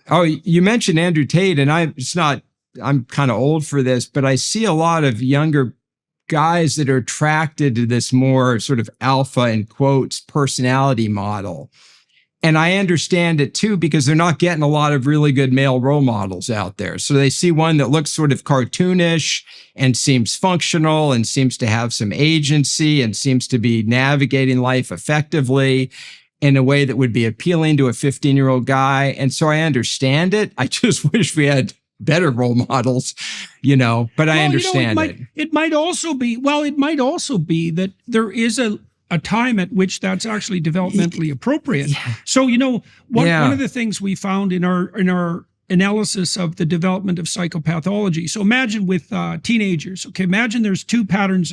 Oh, you mentioned Andrew Tate, and I'm kind of old for this, but I see a lot of younger guys that are attracted to this more sort of alpha, in quotes, personality model. And I understand it too, because they're not getting a lot of really good male role models out there. So they see one that looks sort of cartoonish and seems functional and seems to have some agency and seems to be navigating life effectively in a way that would be appealing to a 15-year-old guy. And so I understand it. I just wish we had better role models, but I understand it. It might also be that there is a time at which that's actually developmentally appropriate. So, one of the things we found in our analysis of the development of psychopathology. So imagine with teenagers, okay, imagine there's three patterns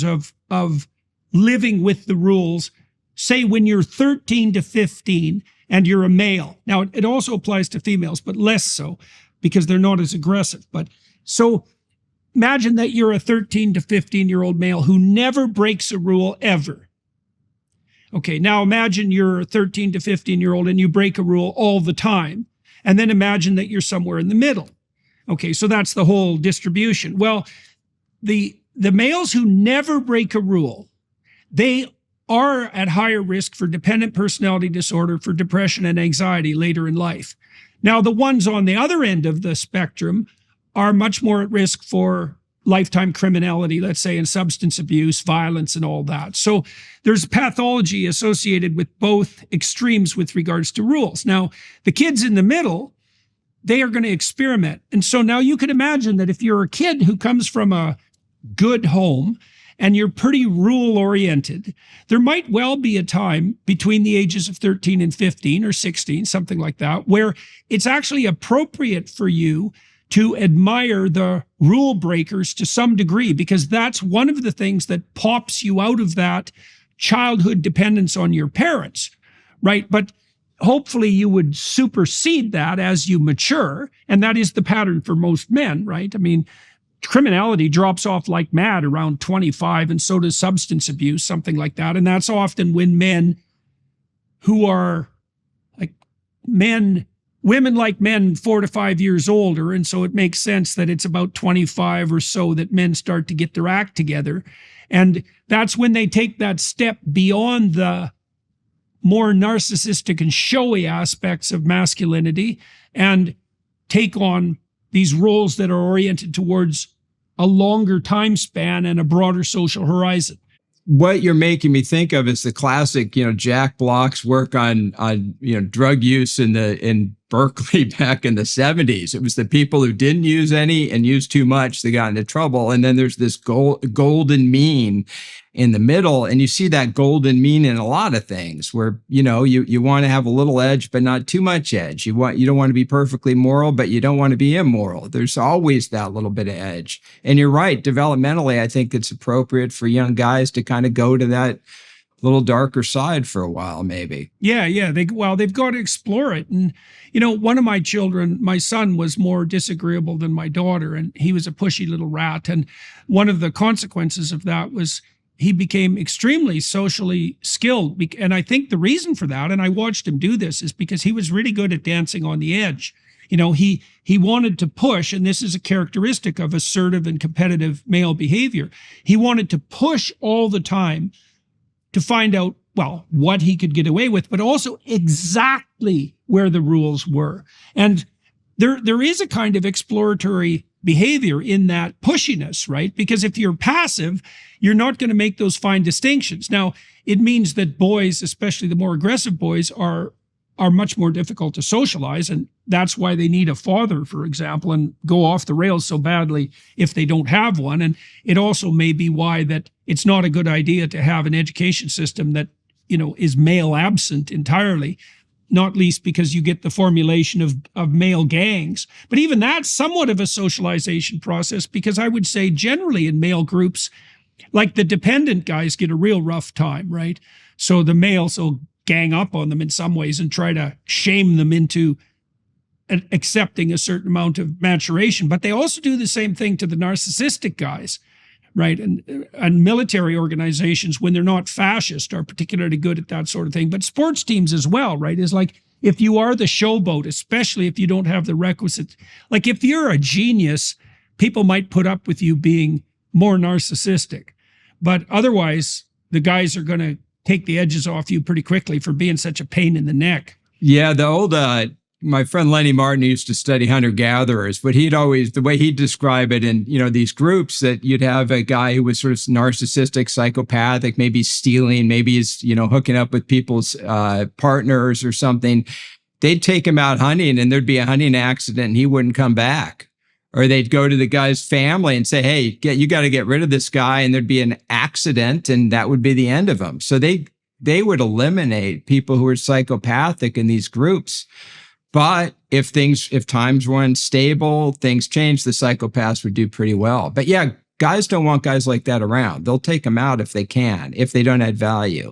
of living with the rules, say when you're 13 to 15 and you're a male. Now, it also applies to females, but less so because they're not as aggressive. But so imagine that you're a 13 to 15-year-old male who never breaks a rule ever. Okay, now imagine you're a 13 to 15-year-old and you break a rule all the time. And then imagine that you're somewhere in the middle. Okay, so that's the whole distribution. Well, the males who never break a rule, they are at higher risk for dependent personality disorder, for depression and anxiety later in life. Now, the ones on the other end of the spectrum are much more at risk for lifetime criminality, let's say, and substance abuse, violence, and all that. So there's pathology associated with both extremes with regards to rules. Now, the kids in the middle, they are going to experiment. And so now you can imagine that if you're a kid who comes from a good home and you're pretty rule-oriented, there might well be a time between the ages of 13 and 15 or 16, something like that, where it's actually appropriate for you to admire the rule breakers to some degree, because that's one of the things that pops you out of that childhood dependence on your parents, right? But hopefully you would supersede that as you mature, and that is the pattern for most men, right? I mean, criminality drops off like mad around 25, and so does substance abuse, something like that. And that's often when men who are women like men 4 to 5 years older, and so it makes sense that it's about 25 or so that men start to get their act together. And that's when they take that step beyond the more narcissistic and showy aspects of masculinity and take on these roles that are oriented towards a longer time span and a broader social horizon. What you're making me think of is the classic, Jack Block's work on drug use in Berkeley back in the 70s. It was the people who didn't use any and used too much that got into trouble. And then there's this golden mean in the middle. And you see that golden mean in a lot of things where, you want to have a little edge, but not too much edge. You don't want to be perfectly moral, but you don't want to be immoral. There's always that little bit of edge. And you're right. Developmentally, I think it's appropriate for young guys to kind of go to that little darker side for a while, maybe. Yeah. They've got to explore it. And, one of my children, my son, was more disagreeable than my daughter, and he was a pushy little rat. And one of the consequences of that was he became extremely socially skilled. And I think the reason for that, and I watched him do this, is because he was really good at dancing on the edge. He wanted to push, and this is a characteristic of assertive and competitive male behavior. He wanted to push all the time to find out, what he could get away with, but also exactly where the rules were. And there is a kind of exploratory behavior in that pushiness, right? Because if you're passive, you're not going to make those fine distinctions. Now, it means that boys, especially the more aggressive boys, are much more difficult to socialize, and that's why they need a father, for example, and go off the rails so badly if they don't have one. And it also may be why that it's not a good idea to have an education system that, is male absent entirely, not least because you get the formulation of male gangs. But even that's somewhat of a socialization process, because I would say generally in male groups, like the dependent guys get a real rough time, right? So the males will gang up on them in some ways and try to shame them into accepting a certain amount of maturation. But they also do the same thing to the narcissistic guys, right? And military organizations, when they're not fascist, are particularly good at that sort of thing. But sports teams as well, right? Is like, if you are the showboat, especially if you don't have the requisite, like if you're a genius, people might put up with you being more narcissistic. But otherwise, the guys are going to take the edges off you pretty quickly for being such a pain in the neck. Yeah, the old my friend Lenny Martin used to study hunter-gatherers, but he'd always, the way he'd describe it in, these groups, that you'd have a guy who was sort of narcissistic, psychopathic, maybe stealing, maybe he's, hooking up with people's partners or something. They'd take him out hunting and there'd be a hunting accident and he wouldn't come back. Or they'd go to the guy's family and say, hey, you got to get rid of this guy, and there'd be an accident and that would be the end of him. So they would eliminate people who are psychopathic in these groups. But if times were unstable, things changed, the psychopaths would do pretty well. But yeah, guys don't want guys like that around. They'll take them out if they can, if they don't add value.